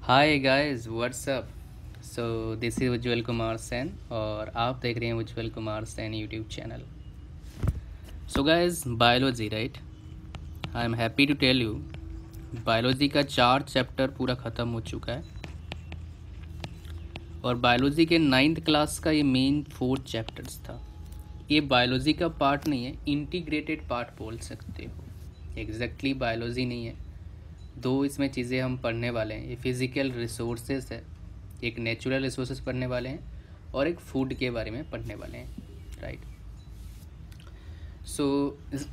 Hi guys what's up. So this is Ujjwal Kumar Sen और आप देख रहे हैं Ujjwal Kumar Sen YouTube channel. So guys biology right, I am happy to tell you biology का 4 chapter पूरा ख़त्म हो चुका है और बायोलॉजी के 9th क्लास का ये मेन 4 चैप्टर्स था। ये बायोलॉजी का पार्ट नहीं है, इंटीग्रेटेड पार्ट बोल सकते हो। एग्जैक्टली बायोलॉजी नहीं है, दो इसमें चीज़ें हम पढ़ने वाले हैं। ये फिज़िकल रिसोर्सेज है, एक नेचुरल रिसोर्सेज पढ़ने वाले हैं और एक फूड के बारे में पढ़ने वाले हैं राइट। सो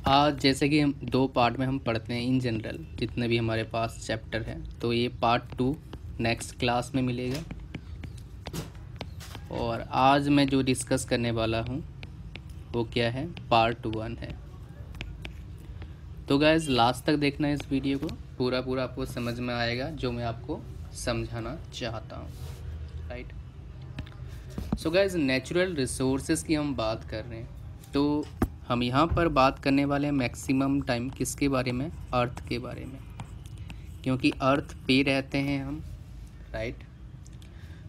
आज जैसे कि हम 2 पार्ट में हम पढ़ते हैं इन जनरल जितने भी हमारे पास चैप्टर हैं, तो ये पार्ट 2 नेक्स्ट क्लास में मिलेगा और आज मैं जो डिस्कस करने वाला हूँ वो क्या है, पार्ट 1 है। तो गाइज लास्ट तक देखना है इस वीडियो को, पूरा आपको समझ में आएगा जो मैं आपको समझाना चाहता हूँ right. So guys natural resources की हम बात कर रहे हैं, तो हम यहाँ पर बात करने वाले हैं मैक्सिमम टाइम किसके बारे में, अर्थ के बारे में, क्योंकि अर्थ पे रहते हैं हम राइट।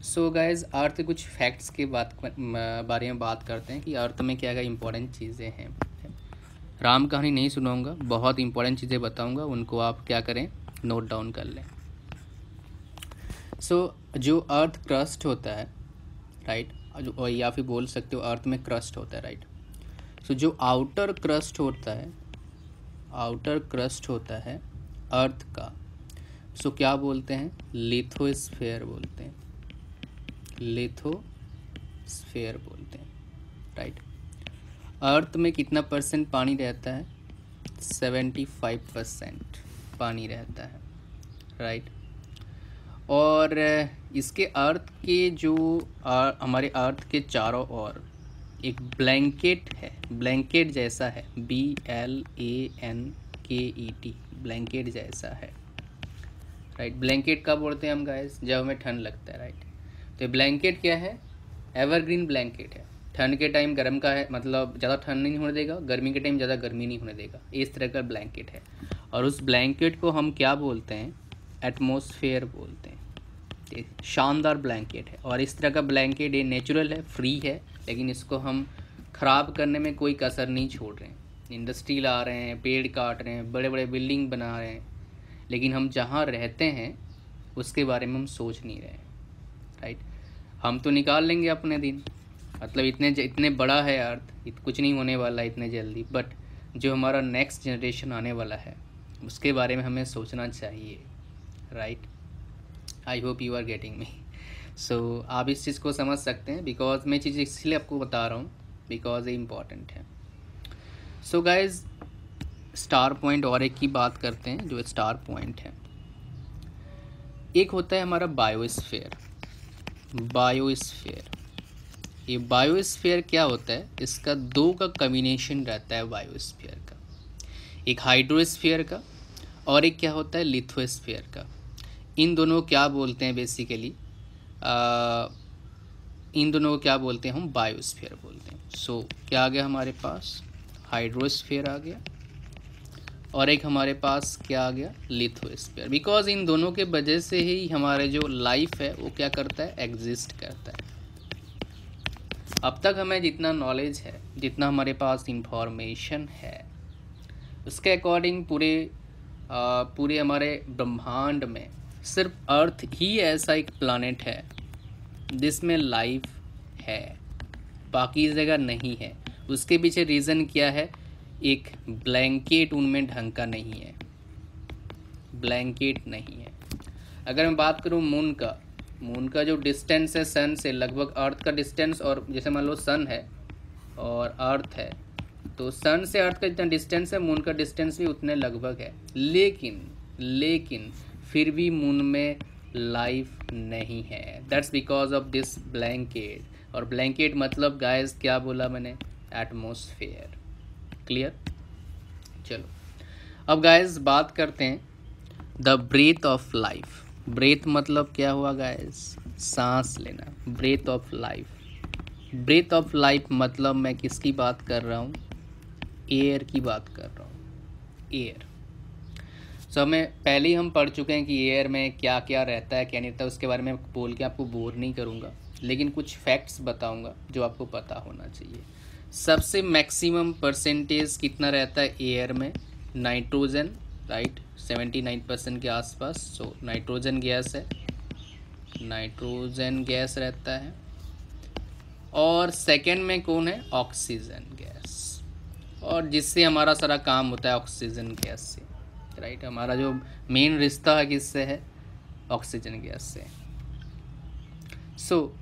सो गाइज अर्थ के कुछ फैक्ट्स के बारे में बात करते हैं कि अर्थ में क्या क्या इंपॉर्टेंट चीज़ें हैं। राम कहानी नहीं सुनाऊंगा, बहुत इंपॉर्टेंट चीज़ें बताऊंगा, उनको आप क्या करें, नोट डाउन कर लें। सो जो अर्थ क्रस्ट होता है राइट, या फिर बोल सकते हो अर्थ में क्रस्ट होता है राइट। सो जो आउटर क्रस्ट होता है अर्थ का, सो क्या बोलते हैं, लिथोस्फीयर बोलते हैं, लिथोस्फीयर बोलते हैं राइट। अर्थ में कितना परसेंट पानी रहता है, 75% पानी रहता है राइट। और इसके अर्थ के जो हमारे अर्थ के चारों ओर एक ब्लैंकेट है, ब्लैंकेट जैसा है, BLANKET, ब्लैंकेट जैसा है राइट। ब्लैंकेट कब बोलते हैं हम गाइस, जब हमें ठंड लगता है राइट। तो ब्लैंकेट क्या है, एवरग्रीन ब्लैंकेट है। ठंड के टाइम गर्म का है, मतलब ज़्यादा ठंड नहीं होने देगा, गर्मी के टाइम ज़्यादा गर्मी नहीं होने देगा, इस तरह का ब्लैंकेट है। और उस ब्लैंकेट को हम क्या बोलते हैं, एटमॉस्फेयर बोलते हैं। शानदार ब्लैंकेट है और इस तरह का ब्लैंकेट ये नेचुरल है, फ्री है, लेकिन इसको हम ख़राब करने में कोई कसर नहीं छोड़ रहे हैं। इंडस्ट्री ला रहे हैं, पेड़ काट रहे हैं, बड़े बड़े बिल्डिंग बना रहे हैं, लेकिन हम जहाँ रहते हैं उसके बारे में हम सोच नहीं रहे हैं राइट। हम तो निकाल लेंगे अपने दिन, मतलब इतने बड़ा है अर्थ, कुछ नहीं होने वाला है इतने जल्दी, बट जो हमारा नेक्स्ट जनरेशन आने वाला है उसके बारे में हमें सोचना चाहिए right. I hope you are getting me. So आप इस चीज़ को समझ सकते हैं, बिकॉज मैं चीज़ इसलिए आपको बता रहा हूँ बिकॉज ये इम्पॉर्टेंट है। सो गाइज स्टार पॉइंट और एक की बात करते हैं, जो स्टार पॉइंट है, एक होता है हमारा बायोस्फीयर। ये बायोस्फीयर क्या होता है, इसका 2 का कॉम्बिनेशन रहता है बायोस्फीयर का, एक हाइड्रोस्फीयर का और एक क्या होता है, लिथोस्फीयर का। इन दोनों को क्या बोलते हैं बेसिकली, इन दोनों को क्या बोलते हैं, हम बायोस्फीयर बोलते हैं। सो क्या आ गया हमारे पास, हाइड्रोस्फीयर आ गया और एक हमारे पास क्या आ गया, लिथोस्फीयर। बिकॉज इन दोनों के वजह से ही हमारे जो लाइफ है वो क्या करता है, एग्जिस्ट करता है। अब तक हमें जितना नॉलेज है, जितना हमारे पास इंफॉर्मेशन है, उसके अकॉर्डिंग पूरे हमारे ब्रह्मांड में सिर्फ अर्थ ही ऐसा एक प्लानेट है जिसमें लाइफ है, बाकी जगह नहीं है। उसके पीछे रीज़न क्या है, एक ब्लैंकेट उनमें ढंग का नहीं है, ब्लैंकेट नहीं है। अगर मैं बात करूँ मून का जो डिस्टेंस है सन से, लगभग अर्थ का डिस्टेंस, और जैसे मान लो सन है और अर्थ है, तो सन से अर्थ का जितना डिस्टेंस है मून का डिस्टेंस भी उतने लगभग है, लेकिन फिर भी मून में लाइफ नहीं है। That's because of this blanket. और ब्लैंकेट मतलब गाइस क्या बोला मैंने, एटमॉस्फेयर। क्लियर। चलो अब गाइस बात करते हैं the breath of life. Breath मतलब क्या हुआ गाइस, सांस लेना, breath of life. Breath of life मतलब मैं किसकी बात कर रहा हूँ, एयर की बात कर रहा हूँ, एयर। सो हमें पहले ही हम पढ़ चुके हैं कि एयर में क्या क्या रहता है क्या नहीं रहता, उसके बारे में बोल के आपको बोर नहीं करूँगा, लेकिन कुछ फैक्ट्स बताऊँगा जो आपको पता होना चाहिए। सबसे मैक्सिमम परसेंटेज कितना रहता है एयर में? नाइट्रोजन, राइट, 79% के आसपास। सो नाइट्रोजन गैस है, नाइट्रोजन गैस रहता है। और सेकंड में कौन है? ऑक्सीजन गैस, और जिससे हमारा सारा काम होता है ऑक्सीजन गैस से, राइट। हमारा जो मेन रिश्ता है किससे है? ऑक्सीजन गैस से। सो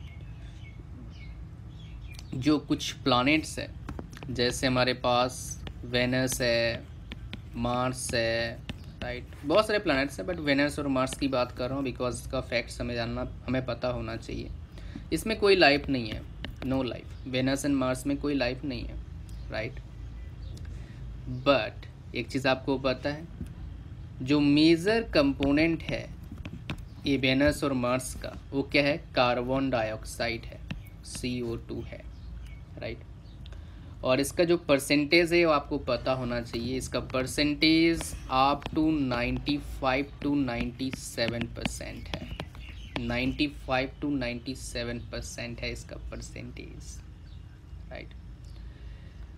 जो कुछ प्लैनेट्स है, जैसे हमारे पास वेनस है, मार्स है, राइट, बहुत सारे प्लैनेट्स हैं, बट वेनस और मार्स की बात कर रहा हूँ बिकॉज इसका फैक्ट्स हमें पता होना चाहिए। इसमें कोई लाइफ नहीं है, no life. Venus and Mars में कोई लाइफ नहीं है, राइट। बट एक चीज़ आपको पता है, जो मेजर कंपोनेंट है ये वेनस और मार्स का, वो क्या है? कार्बन डाइऑक्साइड है, CO2 है, राइट। और इसका जो परसेंटेज है वो आपको पता होना चाहिए। इसका परसेंटेज अप टू 95 to 97% है, 95 to 97% है इसका परसेंटेज, राइट।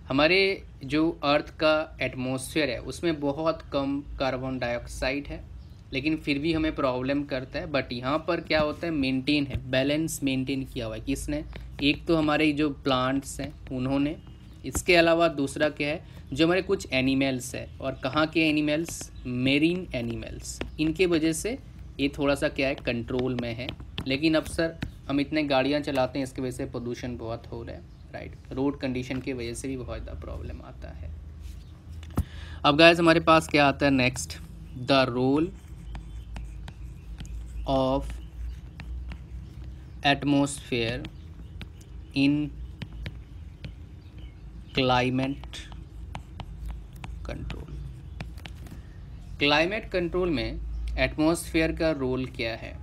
हमारे जो अर्थ का एटमॉस्फेयर है उसमें बहुत कम कार्बन डाइऑक्साइड है, लेकिन फिर भी हमें प्रॉब्लम करता है। बट यहाँ पर क्या होता है? मेंटेन है, बैलेंस मेंटेन किया हुआ है। किसने? एक तो हमारे जो प्लांट्स हैं उन्होंने, इसके अलावा दूसरा क्या है? जो हमारे कुछ एनिमल्स है, और कहाँ के एनिमल्स? Marine animals. इनके वजह से ये थोड़ा सा क्या है? कंट्रोल में है। लेकिन अब सर हम इतने गाड़ियाँ चलाते हैं, इसकी वजह से प्रदूषण बहुत हो रहा है, राइट। रोड कंडीशन की वजह से भी बहुत ज़्यादा प्रॉब्लम आता है। अब गाइस हमारे पास क्या आता है next? The role of atmosphere in climate control. Climate control में एटमॉस्फेयर का रोल क्या है,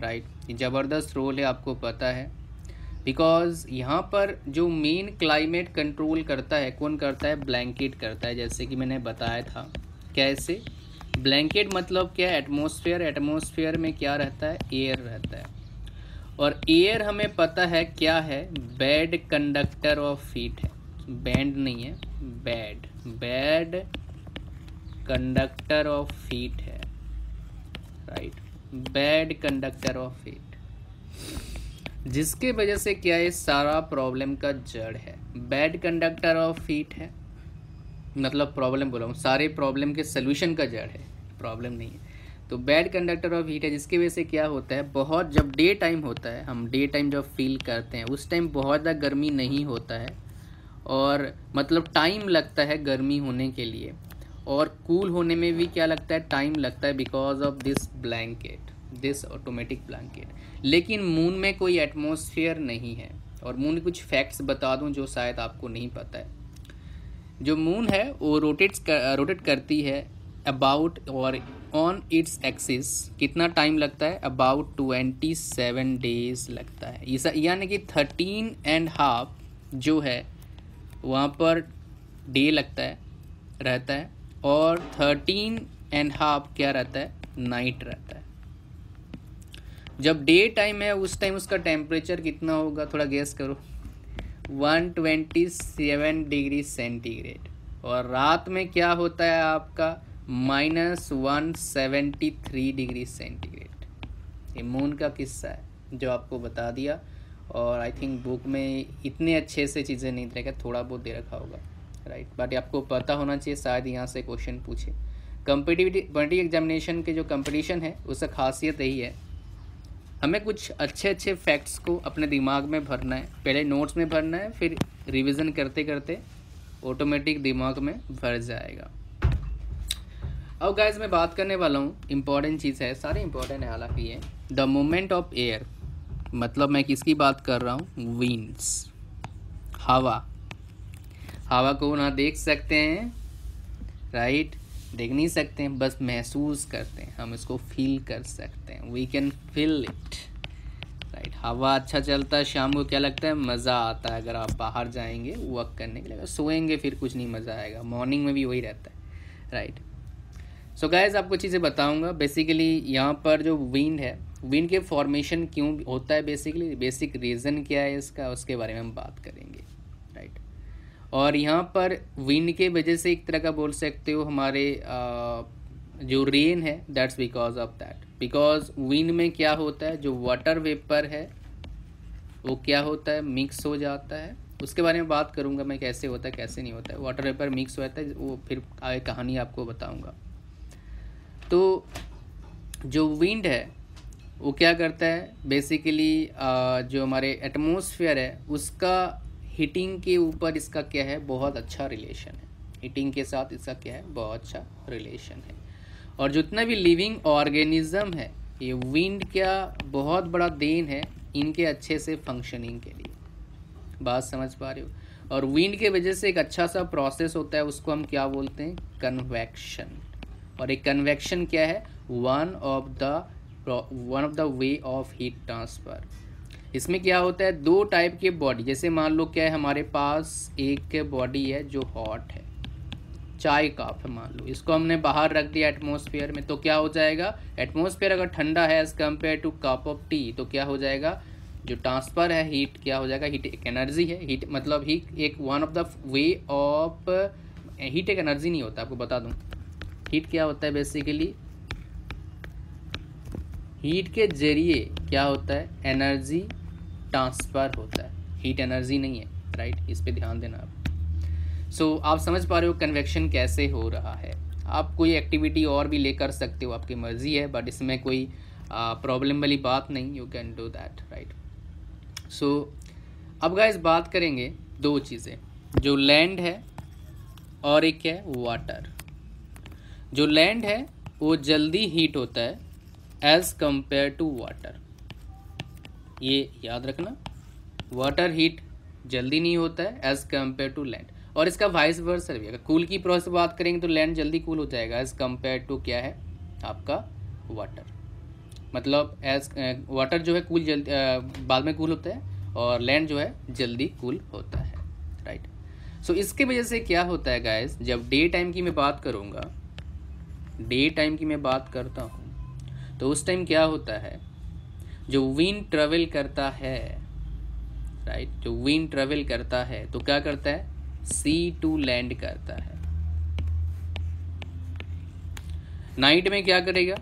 राइट। ये ज़बरदस्त रोल है, आपको पता है, बिकॉज यहाँ पर जो मेन क्लाइमेट कंट्रोल करता है, कौन करता है? ब्लैंकेट करता है, जैसे कि मैंने बताया था। कैसे? ब्लैंकेट मतलब क्या है? एटमॉस्फेयर। एटमॉस्फेयर में क्या रहता है? एयर रहता है। और एयर हमें पता है क्या है? बैड कंडक्टर ऑफ हीट है, बैंड नहीं है, बैड कंडक्टर ऑफ हीट है, right, bad conductor of heat, जिसके वजह से क्या है? सारा प्रॉब्लम का जड़ है। बैड कंडक्टर ऑफ हीट है, मतलब प्रॉब्लम बोला हूँ, सारे प्रॉब्लम के सलूशन का जड़ है, प्रॉब्लम नहीं है। तो बैड कंडक्टर ऑफ हीट है, जिसकी वजह से क्या होता है? बहुत, जब डे टाइम होता है, हम डे टाइम जब फील करते हैं उस टाइम बहुत ज़्यादा गर्मी नहीं होता है, और मतलब टाइम लगता है गर्मी होने के लिए, और कूल होने में भी क्या लगता है? टाइम लगता है, because of this blanket, this automatic blanket. लेकिन मून में कोई एटमॉस्फेयर नहीं है। और मून के कुछ फैक्ट्स बता दूं जो शायद आपको नहीं पता है। जो मून है वो रोटेट करती है अबाउट, और ऑन इट्स एक्सिस कितना टाइम लगता है? अबाउट 27 डेज लगता है। यानी कि 13.5 जो है वहाँ पर डे लगता है, रहता है, और 13.5 क्या रहता है? नाइट रहता है। जब डे टाइम है उस टाइम उसका टेम्परेचर कितना होगा? थोड़ा गेस करो। 127 डिग्री सेंटीग्रेड। और रात में क्या होता है आपका? -173 डिग्री सेंटीग्रेड। ये मून का किस्सा है जो आपको बता दिया, और आई थिंक बुक में इतने अच्छे से चीज़ें नहीं रहेगा, थोड़ा बहुत दे रखा होगा, राइट। बट आपको पता होना चाहिए, शायद यहाँ से क्वेश्चन पूछे। कॉम्पिटिटिव एग्जामिनेशन के जो कंपटीशन है उसका खासियत यही है, हमें कुछ अच्छे अच्छे फैक्ट्स को अपने दिमाग में भरना है, पहले नोट्स में भरना है, फिर रिवीजन करते करते ऑटोमेटिक दिमाग में भर जाएगा। अब गाइस मैं बात करने वाला हूँ, इम्पॉर्टेंट चीज़ है, सारे इम्पॉर्टेंट है हालांकि ये, द मूवमेंट ऑफ एयर। मतलब मैं किसकी बात कर रहा हूँ? विंड्स, हवा। हवा को ना देख सकते हैं, राइट, देख नहीं सकते हैं, बस महसूस करते हैं, हम इसको फील कर सकते हैं, we can feel it, right. हवा अच्छा चलता है, शाम को क्या लगता है? मज़ा आता है। अगर आप बाहर जाएंगे वॉक करने के लिए, सोएंगे फिर कुछ नहीं मज़ा आएगा, मॉर्निंग में भी वही रहता है, राइट। सो गाइस आपको चीज़ें बताऊंगा। बेसिकली यहाँ पर जो विंड है, विंड के फॉर्मेशन क्यों होता है, बेसिकली बेसिक रीज़न क्या है इसका, उसके बारे में हम बात करेंगे, राइट। और यहाँ पर विंड के वजह से एक तरह का बोल सकते हो हमारे जो रेन है, that's because of that. Because wind में क्या होता है, जो वाटर वेपर है वो क्या होता है, मिक्स हो जाता है। उसके बारे में बात करूँगा मैं, कैसे होता है कैसे नहीं होता है। वाटर वेपर मिक्स होता है, वो फिर आगे कहानी आपको बताऊँगा। तो जो विंड है वो क्या करता है, बेसिकली जो हमारे एटमॉस्फेयर है उसका हीटिंग के ऊपर इसका क्या है, बहुत अच्छा रिलेशन है। हीटिंग के साथ इसका क्या है, बहुत अच्छा रिलेशन है। और जितना भी लिविंग ऑर्गेनिज्म है, ये विंड क्या बहुत बड़ा देन है इनके अच्छे से फंक्शनिंग के लिए। बात समझ पा रहे हो। और विंड के वजह से एक अच्छा सा प्रोसेस होता है, उसको हम क्या बोलते हैं, कन्वेक्शन। और एक कन्वेक्शन क्या है, one of the way of heat transfer. इसमें क्या होता है, दो टाइप के बॉडी, जैसे मान लो क्या है हमारे पास एक बॉडी है जो हॉट है, चाय कप है मान लो, इसको हमने बाहर रख दिया एटमॉस्फेयर में, तो क्या हो जाएगा, एटमॉस्फेयर अगर ठंडा है as compare to cup of tea, तो क्या हो जाएगा, जो ट्रांसफ़र है हीट क्या हो जाएगा, हीट एक एनर्जी है। हीट मतलब हीट एक one of the way of, heat एक एनर्जी नहीं होता, आपको बता दूं। हीट क्या होता है, बेसिकली हीट के जरिए क्या होता है, एनर्जी ट्रांसफ़र होता है। हीट एनर्जी नहीं है, राइट, इस पे ध्यान देना आप। सो आप समझ पा रहे हो कन्वेक्शन कैसे हो रहा है। आप कोई एक्टिविटी और भी ले कर सकते हो, आपकी मर्ज़ी है, बट इसमें कोई प्रॉब्लम वाली बात नहीं, you can do that, right. So अब गाइस बात करेंगे दो चीज़ें, जो लैंड है और एक क्या है, वाटर। जो लैंड है वो जल्दी हीट होता है एज कंपेयर टू वाटर, ये याद रखना। वाटर हीट जल्दी नहीं होता है एज कंपेयर टू लैंड। और इसका वाइस वर्सा भी, अगर कूल की प्रोसेस बात करेंगे तो लैंड जल्दी कूल हो जाएगा एज कंपेयर टू क्या है आपका वाटर। मतलब एज वाटर जो है कूल जल्दी बाद में कूल होता है, और लैंड जो है जल्दी कूल होता है, राइट। सो इसके वजह से क्या होता है गाइस, जब डे टाइम की मैं बात करूँगा, डे टाइम की मैं बात करता हूँ, तो उस टाइम क्या होता है, जो विंड ट्रेवल करता है, राइट, जो विंड ट्रेवल करता है तो क्या करता है, सी टू लैंड करता है। नाइट में क्या करेगा,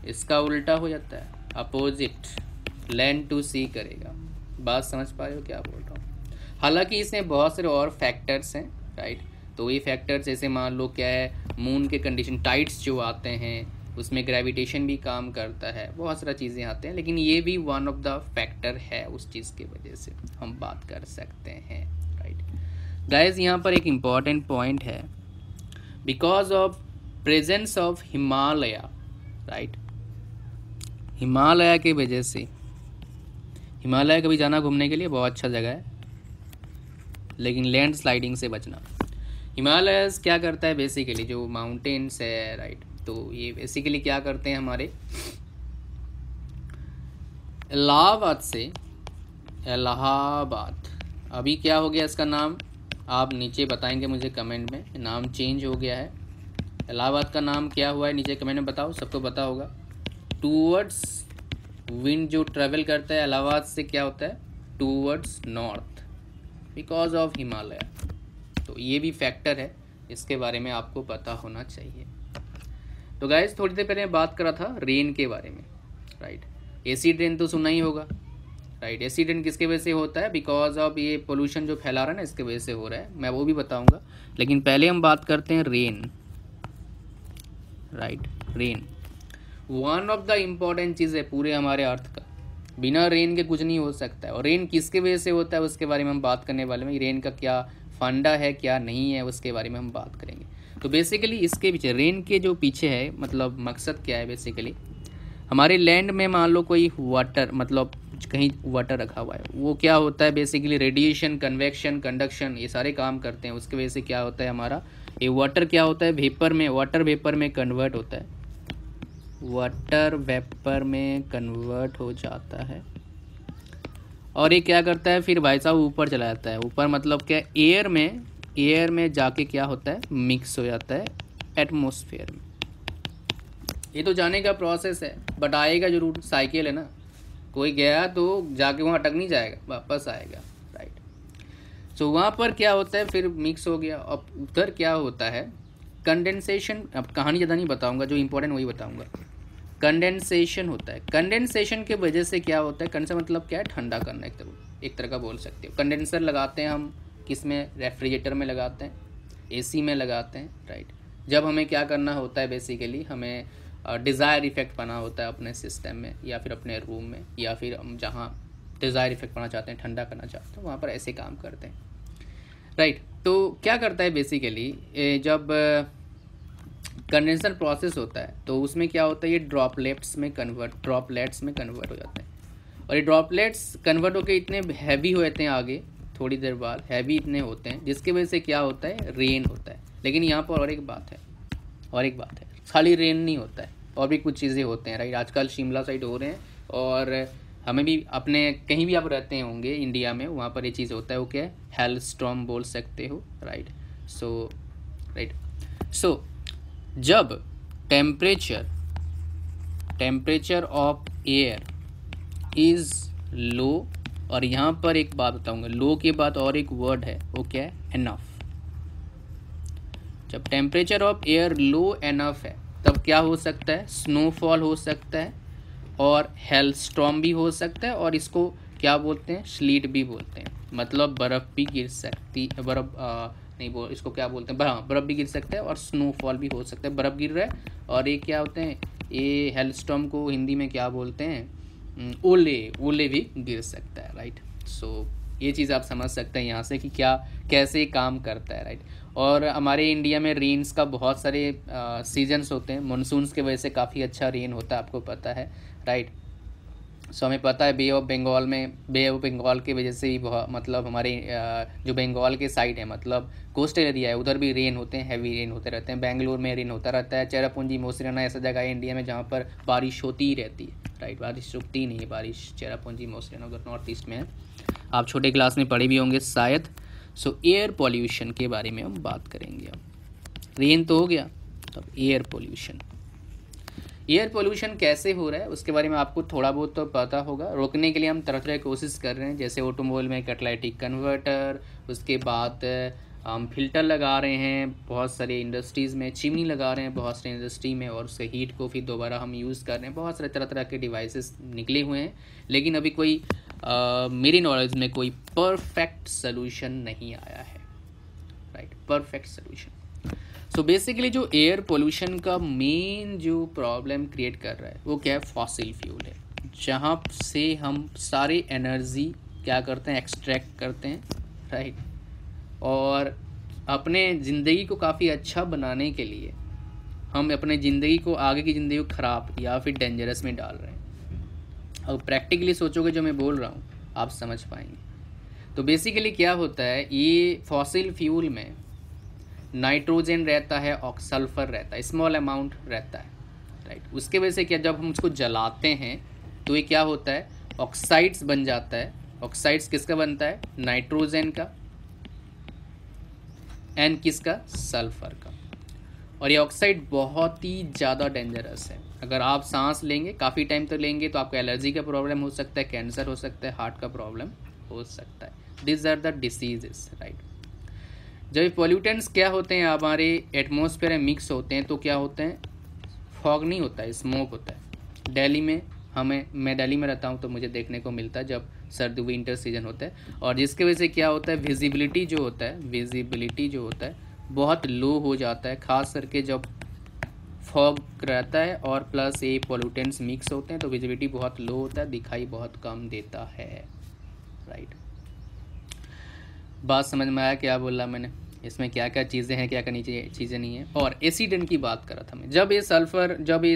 इसका उल्टा हो जाता है, अपोजिट, लैंड टू सी करेगा। बात समझ पा रहे हो क्या बोल रहा हूँ। हालांकि इसमें बहुत सारे और फैक्टर्स हैं, राइट। तो ये फैक्टर्स जैसे मान लो क्या है, मून के कंडीशन, टाइड्स जो आते हैं उसमें ग्रेविटेशन भी काम करता है, बहुत सारी चीज़ें आते हैं, लेकिन ये भी वन ऑफ द फैक्टर है, उस चीज़ की वजह से हम बात कर सकते हैं, राइट। गाइस यहाँ पर एक इम्पॉर्टेंट पॉइंट है, because of presence of Himalaya, right, Himalaya की वजह से, हिमालय कभी जाना घूमने के लिए बहुत अच्छा जगह है, लेकिन लैंड स्लाइडिंग से बचना। हिमालय क्या करता है, बेसिकली जो माउंटेन्स है, राइट, तो ये बेसिकली क्या करते हैं हमारे इलाहाबाद से, इलाहाबाद अभी क्या हो गया इसका नाम, आप नीचे बताएंगे मुझे कमेंट में, नाम चेंज हो गया है। इलाहाबाद का नाम क्या हुआ है, नीचे कमेंट में बताओ, सबको पता होगा। टूवर्ड्स विंड जो ट्रेवल करता है इलाहाबाद से क्या होता है, towards north, because of Himalaya. तो ये भी फैक्टर है, इसके बारे में आपको पता होना चाहिए। तो गाइस थोड़ी देर पहले बात करा था रेन के बारे में, राइट। एसिड रेन तो सुना ही होगा, राइट। एसिड रेन किसके वजह से होता है, बिकॉज ऑफ ये पोल्यूशन जो फैला रहा है ना, इसके वजह से हो रहा है, मैं वो भी बताऊंगा। लेकिन पहले हम बात करते हैं rain, right. Rain one of the important चीज़ है पूरे हमारे अर्थ का, बिना रेन के कुछ नहीं हो सकता है। और रेन किसके वजह से होता है उसके बारे में हम बात करने वाले हैं, रेन का क्या फंडा है क्या नहीं है उसके बारे में हम बात करेंगे। तो बेसिकली इसके पीछे, रेन के जो पीछे है, मतलब मकसद क्या है, बेसिकली हमारे लैंड में मान लो कोई वाटर, मतलब कहीं वाटर रखा हुआ है, वो क्या होता है, बेसिकली रेडिएशन, कन्वेक्शन, कंडक्शन, ये सारे काम करते हैं। उसके वजह से क्या होता है हमारा ये वाटर क्या होता है, वेपर में, वाटर वेपर में कन्वर्ट होता है, वाटर वेपर में कन्वर्ट हो जाता है। और ये क्या करता है फिर भाई साहब, ऊपर चला जाता है। ऊपर मतलब क्या, एयर में जाके क्या होता है, मिक्स हो जाता है एटमॉस्फेयर में, ये तो जाने का प्रोसेस है, बट आएगा जरूर, साइकिल है ना, कोई गया तो जाके वहाँ अटक नहीं जाएगा, वापस आएगा, राइट। सो वहाँ पर क्या होता है, फिर मिक्स हो गया। अब उधर क्या होता है, कंडेंसेशन। अब कहानी ज़्यादा नहीं बताऊँगा, जो इंपॉर्टेंट वही बताऊँगा। कंडेंसेशन होता है, कंडेंसेशन के वजह से क्या होता है, कंडेंसर मतलब क्या है, ठंडा करना, एक तरह का बोल सकते हो। कंडेंसर लगाते हैं हम किस में, रेफ्रिजरेटर में लगाते हैं, एसी में लगाते हैं, राइट। जब हमें क्या करना होता है, बेसिकली हमें डिज़ायर इफेक्ट पाना होता है अपने सिस्टम में या फिर अपने रूम में, या फिर हम जहाँ डिज़ायर इफेक्ट पाना चाहते हैं, ठंडा करना चाहते हैं, वहाँ पर ऐसे काम करते हैं, राइट। तो क्या करता है बेसिकली, जब कंडेंसर प्रोसेस होता है तो उसमें क्या होता है, ये ड्रॉपलेट्स में कन्वर्ट हो जाते हैं। और ये ड्रॉपलेट्स कन्वर्ट होकर इतने हैवी हो जाते हैं आगे, थोड़ी देर बाद हैवी इतने होते हैं, जिसकी वजह से क्या होता है, रेन होता है। लेकिन यहाँ पर और एक बात है, खाली रेन नहीं होता है, और भी कुछ चीज़ें होते हैं, राइट। आजकल शिमला साइड हो रहे हैं, और हमें भी अपने कहीं भी आप रहते होंगे इंडिया में, वहाँ पर ये चीज़ होता है, वो क्या है, हेलस्टॉर्म बोल सकते हो, राइट। सो जब temperature of air is low, और यहाँ पर एक बात बताऊँगा, लो के बाद और एक वर्ड है, वो क्या है, एनफ। जब temperature of air low enough है, तब क्या हो सकता है, स्नोफॉल हो सकता है, और हेलस्टॉर्म भी हो सकता है, और इसको क्या बोलते हैं, स्लीट भी बोलते हैं। मतलब बर्फ़ भी गिर सकती, इसको क्या बोलते हैं, हाँ, बर्फ़ भी गिर सकता है, और स्नोफॉल भी हो सकता है, बर्फ़ गिर रहा है। और ये क्या होते हैं, ये हेलस्टॉर्म को हिंदी में क्या बोलते हैं, ओले भी गिर सकता है, राइट। सो ये चीज़ आप समझ सकते हैं यहाँ से कि क्या कैसे काम करता है, राइट। और हमारे इंडिया में रेन्स का बहुत सारे सीजन्स होते हैं। मानसून्स की वजह से काफ़ी अच्छा रेन होता है, आपको पता है, राइट। सो हमें पता है बे ऑफ बंगाल की वजह से ही बहुत, मतलब हमारे जो बंगाल के साइड है, मतलब कोस्टल एरिया है, उधर भी रेन होते हैं, हैवी रेन होते रहते हैं। बेंगलुरु में रेन होता रहता है, चेरापूंजी, मोसिराना ऐसा जगह है इंडिया में जहाँ पर बारिश होती ही रहती है, राइट। बारिश रुकती नहीं है, बारिश चेरापूंजी, मोसिराना उधर नॉर्थ ईस्ट में है, आप छोटे क्लास में पढ़े भी होंगे शायद। सो एयर पॉल्यूशन के बारे में हम बात करेंगे। अब रेन तो हो गया, तब एयर पोल्यूशन कैसे हो रहा है उसके बारे में आपको थोड़ा बहुत तो पता होगा। रोकने के लिए हम तरह तरह की कोशिश कर रहे हैं, जैसे ऑटोमोबाइल में कैटालिटिक कन्वर्टर, उसके बाद हम फिल्टर लगा रहे हैं, बहुत सारे इंडस्ट्रीज़ में चिमनी लगा रहे हैं, बहुत सारे इंडस्ट्री में, और उससे हीट को फिर दोबारा हम यूज़ कर रहे हैं। बहुत सारे तरह तरह के डिवाइसेस निकले हुए हैं, लेकिन अभी कोई मेरी नॉलेज में कोई परफेक्ट सोल्यूशन नहीं आया है, right, perfect solution. So basically जो एयर पोल्यूशन का मेन जो प्रॉब्लम क्रिएट कर रहा है वो क्या है, फॉसिल फ्यूल है, जहाँ से हम सारी एनर्जी क्या करते हैं, एक्सट्रैक्ट करते हैं, राइट। और अपने ज़िंदगी को काफ़ी अच्छा बनाने के लिए हम अपने ज़िंदगी को, आगे की ज़िंदगी को ख़राब या फिर डेंजरस में डाल रहे हैं। अब प्रैक्टिकली सोचोगे जो मैं बोल रहा हूँ आप समझ पाएंगे। तो बेसिकली क्या होता है, ये फॉसिल फ्यूल में नाइट्रोजन रहता है और सल्फ़र रहता है, स्मॉल अमाउंट रहता है, राइट। उसके वजह से क्या, जब हम उसको जलाते हैं तो ये क्या होता है, ऑक्साइड्स बन जाता है। ऑक्साइड्स किसका बनता है, नाइट्रोजन का, एंड किसका, सल्फ़र का। और ये ऑक्साइड बहुत ही ज़्यादा डेंजरस है। अगर आप सांस लेंगे काफ़ी टाइम तक लेंगे तो आपको एलर्जी का प्रॉब्लम हो सकता है, कैंसर हो सकता है, हार्ट का प्रॉब्लम हो सकता है। This are the diseases, right. जब पॉल्यूटेंट्स क्या होते हैं हमारे एटमॉस्फेयर में मिक्स होते हैं तो क्या होते हैं, फॉग नहीं होता है, स्मोक होता है। दिल्ली में मैं दिल्ली में रहता हूँ तो मुझे देखने को मिलता है जब सर्दी विंटर सीजन होता है, और जिसकी वजह से क्या होता है, विजिबिलिटी जो होता है बहुत लो हो जाता है, ख़ास करके जब फॉग रहता है और प्लस ये पॉल्यूटेंट्स मिक्स होते हैं तो विजिबिलिटी बहुत लो होता है, दिखाई बहुत कम देता है, राइट। बात समझ में आया क्या बोला मैंने, इसमें क्या क्या चीज़ें हैं, क्या क्या चीज़ें नहीं हैं। और एसिडेंट की बात करा था मैं, जब ये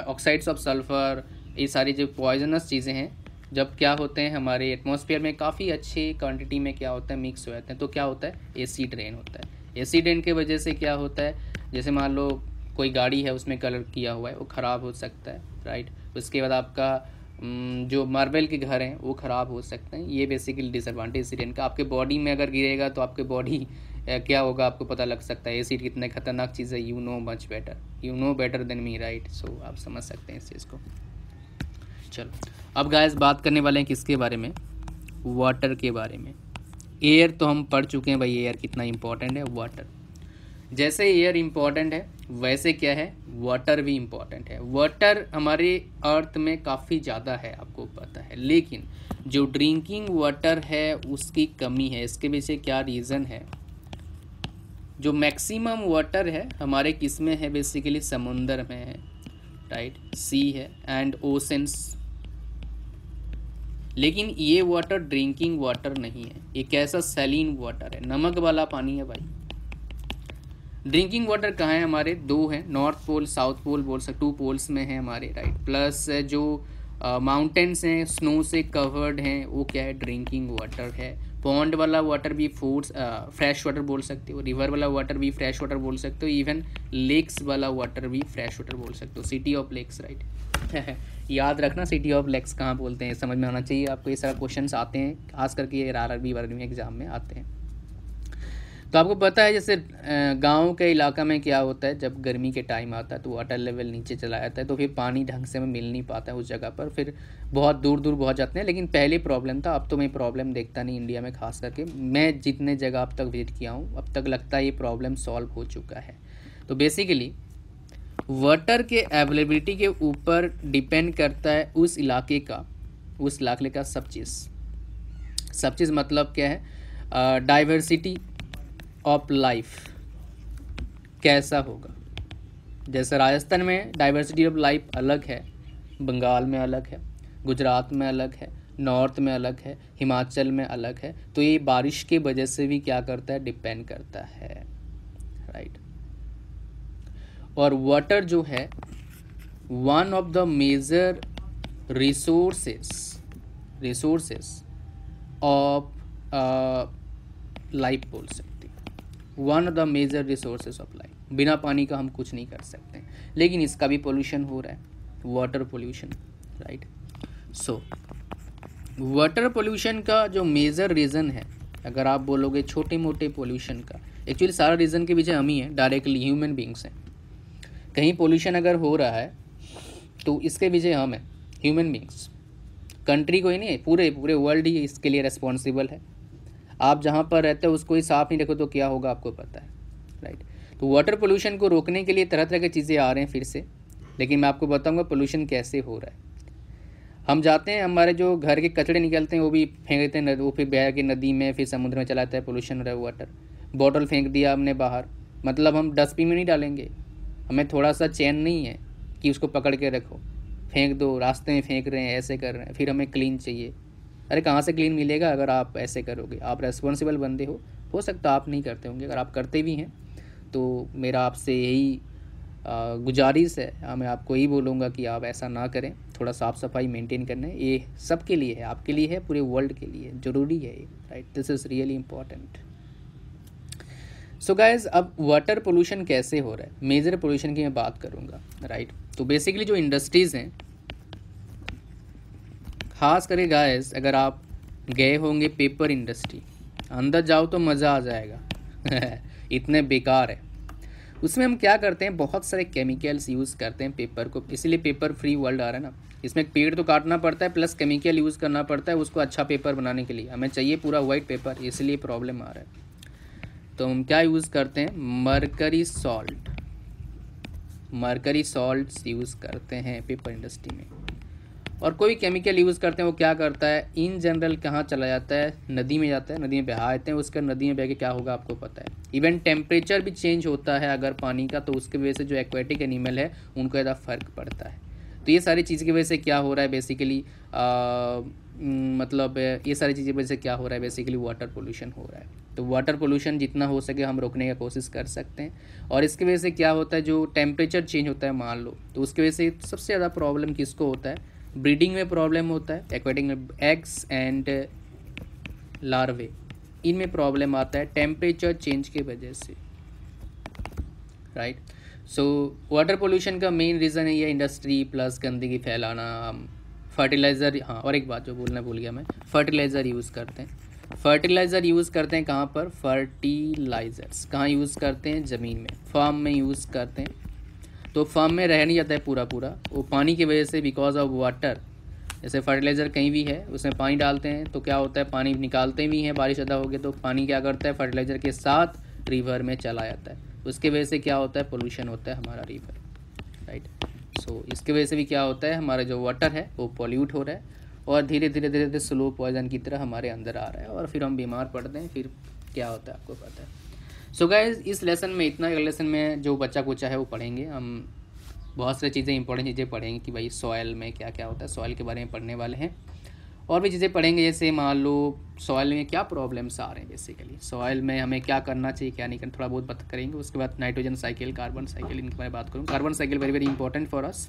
ऑक्साइड्स ऑफ सल्फ़र, ये सारी जो पॉइजनस चीज़ें हैं, जब क्या होते हैं हमारे एटमॉस्फेयर में काफ़ी अच्छी क्वांटिटी में क्या होता है, मिक्स हो जाते हैं, तो क्या होता है, एसिड रेन होता है। एसिड रेन की वजह से क्या होता है, जैसे मान लो कोई गाड़ी है उसमें कलर किया हुआ है वो ख़राब हो सकता है, राइट। उसके बाद आपका जो मार्बल के घर हैं वो ख़राब हो सकते हैं। ये बेसिकली डिसएडवांटेज एसिड रेन का। आपके बॉडी में अगर गिरेगा तो आपके बॉडी क्या होगा आपको पता लग सकता है एसिड कितने खतरनाक चीज़ है। You know much better, you know better than me, right. So आप समझ सकते हैं इस चीज़ को। चलो अब गाइस बात करने वाले हैं किसके बारे में, वाटर के बारे में। एयर तो हम पढ़ चुके हैं भाई, एयर कितना इंपॉर्टेंट है। वाटर, जैसे एयर इम्पॉर्टेंट है वैसे क्या है, वाटर भी इम्पॉर्टेंट है। वाटर हमारे अर्थ में काफ़ी ज़्यादा है, आपको पता है, लेकिन जो ड्रिंकिंग वाटर है उसकी कमी है। इसके पीछे क्या रीज़न है? जो मैक्सिमम वाटर है हमारे किस में है, बेसिकली समुंदर में है, राइट, सी है एंड ओशंस। लेकिन ये वाटर ड्रिंकिंग वाटर नहीं है, ये कैसा सैलिन वाटर है, नमक वाला पानी है भाई। ड्रिंकिंग वाटर कहाँ है हमारे, दो हैं, नॉर्थ पोल साउथ पोल बोल सकते, 2 पोल्स में है हमारे, राइट। प्लस जो माउंटेन्स हैं स्नो से कवर्ड हैं वो क्या है, ड्रिंकिंग वाटर है। पॉन्ड वाला वाटर भी फ्रेश वाटर बोल सकते हो, रिवर वाला वाटर भी फ्रेश वाटर बोल सकते हो, इवन लेक्स वाला वाटर भी फ्रेश वाटर बोल सकते हो। City of lakes, right. याद रखना सिटी ऑफ लेक्स कहाँ बोलते हैं, समझ में आना चाहिए आपको। ये सारा क्वेश्चंस आते हैं, खास करके ये आरआरबी में एग्जाम में आते हैं। तो आपको पता है जैसे गांव के इलाका में क्या होता है, जब गर्मी के टाइम आता है तो वाटर लेवल नीचे चला जाता है, तो फिर पानी ढंग से मिल नहीं पाता है उस जगह पर, फिर बहुत दूर दूर पहुंच जाते हैं। लेकिन पहले प्रॉब्लम था, अब तो मैं प्रॉब्लम देखता नहीं इंडिया में, खास करके मैं जितने जगह अब तक विजिट किया हूँ अब तक लगता है ये प्रॉब्लम सॉल्व हो चुका है। तो बेसिकली वाटर के अवेलेबिलिटी के ऊपर डिपेंड करता है उस इलाके का सब चीज़ मतलब क्या है, डाइवर्सिटी ऑफ लाइफ कैसा होगा। जैसे राजस्थान में डाइवर्सिटी ऑफ लाइफ अलग है, बंगाल में अलग है, गुजरात में अलग है, नॉर्थ में अलग है, हिमाचल में अलग है। तो ये बारिश की वजह से भी क्या करता है, डिपेंड करता है, राइट। और वाटर जो है one of the major resources of life बोल सकते, one of the major resources of life. बिना पानी का हम कुछ नहीं कर सकते, लेकिन इसका भी पोल्यूशन हो रहा है, water pollution, right. So water pollution का जो मेजर रीज़न है, अगर आप बोलोगे छोटे मोटे पोल्यूशन का, एक्चुअली सारा रीज़न के पीछे हम ही हैं, डायरेक्टली ह्यूमन बींग्स हैं। कहीं पोल्यूशन अगर हो रहा है तो इसके पीछे हम हैं, ह्यूमन बींग्स। कंट्री को ही नहीं, पूरे वर्ल्ड ही इसके लिए रिस्पॉन्सिबल है। आप जहाँ पर रहते हो उसको ही साफ़ नहीं रखो तो क्या होगा आपको पता है, राइट। तो वाटर पोल्यूशन को रोकने के लिए तरह तरह की चीज़ें आ रहे हैं फिर से, लेकिन मैं आपको बताऊंगा पोल्यूशन कैसे हो रहा है। हम जाते हैं, हमारे जो घर के कचड़े निकलते हैं वो भी फेंक देते हैं, वो फिर बह के नदी में फिर समुद्र में चला जाता है, पोल्यूशन हो रहा है वाटर। बॉटल फेंक दिया हमने बाहर, मतलब हम डस्टबिन में नहीं डालेंगे, हमें थोड़ा सा चैन नहीं है कि उसको पकड़ के रखो, फेंक दो, रास्ते में फेंक रहे हैं, ऐसे कर रहे हैं, फिर हमें क्लीन चाहिए। अरे कहाँ से क्लीन मिलेगा अगर आप ऐसे करोगे? आप रेस्पॉन्सिबल बंदे हो सकता आप नहीं करते होंगे, अगर आप करते भी हैं तो मेरा आपसे यही गुजारिश है, मैं आपको यही बोलूँगा कि आप ऐसा ना करें, थोड़ा साफ़ सफाई मेंटेन करना है। ये सबके लिए है, आपके लिए है, पूरे वर्ल्ड के लिए ज़रूरी है ये, right. This is really important. So guys, अब वाटर पोल्यूशन कैसे हो रहा है, मेजर पोल्यूशन की मैं बात करूँगा, राइट। तो बेसिकली जो इंडस्ट्रीज़ हैं, खास करके गाइस अगर आप गए होंगे पेपर इंडस्ट्री, अंदर जाओ तो मज़ा आ जाएगा इतने बेकार है। उसमें हम क्या करते हैं, बहुत सारे केमिकल्स यूज़ करते हैं पेपर को, इसीलिए पेपर फ्री वर्ल्ड आ रहा है ना। इसमें एक पेड़ तो काटना पड़ता है, प्लस केमिकल यूज़ करना पड़ता है उसको अच्छा पेपर बनाने के लिए। हमें चाहिए पूरा वाइट पेपर, इसलिए प्रॉब्लम आ रहा है। तो हम क्या यूज़ करते हैं, मरकरी सॉल्ट्स यूज़ करते हैं पेपर इंडस्ट्री में। और कोई केमिकल यूज़ करते हैं, वो क्या करता है, इन जनरल कहाँ चला जाता है, नदी में जाता है, नदी में बहा देते हैं, उसका नदी में बह के क्या होगा आपको पता है। इवन टेम्परेचर भी चेंज होता है अगर पानी का, तो उसकी वजह से जो एक्वेटिक एनिमल है उनको ज़्यादा फ़र्क पड़ता है। तो ये सारी चीज़ की वजह से क्या हो रहा है बेसिकली, मतलब ये सारी चीज़ें वजह से क्या हो रहा है बेसिकली, वाटर पोल्यूशन हो रहा है। तो वाटर पोल्यूशन जितना हो सके हम रोकने की कोशिश कर सकते हैं। और इसकी वजह से क्या होता है, जो टेम्परेचर चेंज होता है मान लो, तो उसकी वजह से सबसे ज़्यादा प्रॉब्लम किसको होता है, ब्रीडिंग में प्रॉब्लम होता है, एक्वेटिक में एग्स एंड लार्वे, इनमें प्रॉब्लम आता है टेम्परेचर चेंज की वजह से, राइट। सो वाटर पोल्यूशन का मेन रीज़न है ये इंडस्ट्री प्लस गंदगी फैलाना, फर्टिलाइज़र। हाँ, और एक बात जो बोलना भूल गया मैं, फर्टिलाइज़र यूज़ करते हैं। फर्टिलाइज़र यूज़ करते हैं कहाँ पर, फर्टिलाइज़र्स कहाँ यूज़ करते हैं, ज़मीन में, फार्म में यूज़ करते हैं। तो फार्म में रह नहीं जाता है पूरा पूरा, वो पानी की वजह से, बिकॉज ऑफ वाटर। जैसे फर्टिलाइज़र कहीं भी है उसमें पानी डालते हैं तो क्या होता है, पानी निकालते भी हैं, बारिश ज़्यादा हो गई तो पानी क्या करता है, फर्टिलाइज़र के साथ रिवर में चला जाता है। उसके वजह से क्या होता है, पोल्यूशन होता है हमारा रिवर, राइट। सो इसके वजह से भी क्या होता है, हमारा जो वाटर है वो पॉल्यूट हो रहा है और धीरे धीरे धीरे धीरे स्लो पॉइजन की तरह हमारे अंदर आ रहा है और फिर हम बीमार पड़ते हैं। फिर क्या होता है आपको पता है। सो गाइस इस लेसन में इतना, अगले लेसन में जो बच्चा कुचा है वो पढ़ेंगे हम, बहुत सारी चीज़ें, इंपॉर्टेंट चीज़ें पढ़ेंगे कि भाई सॉइल में क्या क्या होता है, सॉइल के बारे में पढ़ने वाले हैं। और भी चीज़ें पढ़ेंगे, जैसे मान लो सॉइल में क्या प्रॉब्लम्स आ रहे हैं, बेसिकली सॉइल में हमें क्या करना चाहिए क्या नहीं करना, थोड़ा बहुत बात करेंगे। उसके बाद नाइट्रोजन साइकिल, कार्बन साइकिल, इनके बारे में बात करूँ। Carbon cycle very very important for us.